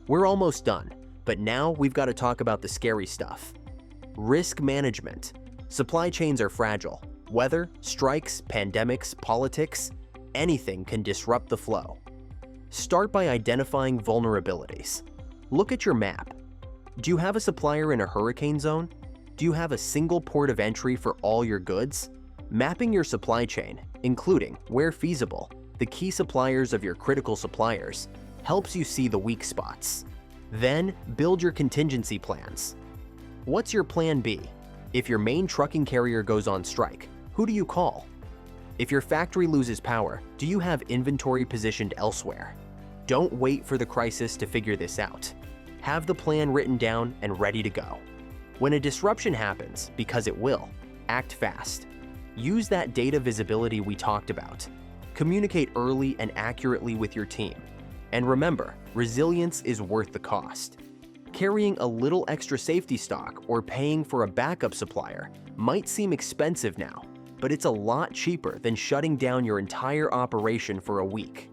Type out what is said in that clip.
We're almost done, but now we've got to talk about the scary stuff. Risk management. Supply chains are fragile. Weather, strikes, pandemics, politics, anything can disrupt the flow. Start by identifying vulnerabilities. Look at your map. Do you have a supplier in a hurricane zone? Do you have a single port of entry for all your goods? Mapping your supply chain, including, where feasible, the key suppliers of your critical suppliers, helps you see the weak spots. Then, build your contingency plans. What's your plan B? If your main trucking carrier goes on strike, who do you call? If your factory loses power, do you have inventory positioned elsewhere? Don't wait for the crisis to figure this out. Have the plan written down and ready to go. When a disruption happens, because it will, act fast. Use that data visibility we talked about. Communicate early and accurately with your team. And remember, resilience is worth the cost. Carrying a little extra safety stock or paying for a backup supplier might seem expensive now, but it's a lot cheaper than shutting down your entire operation for a week.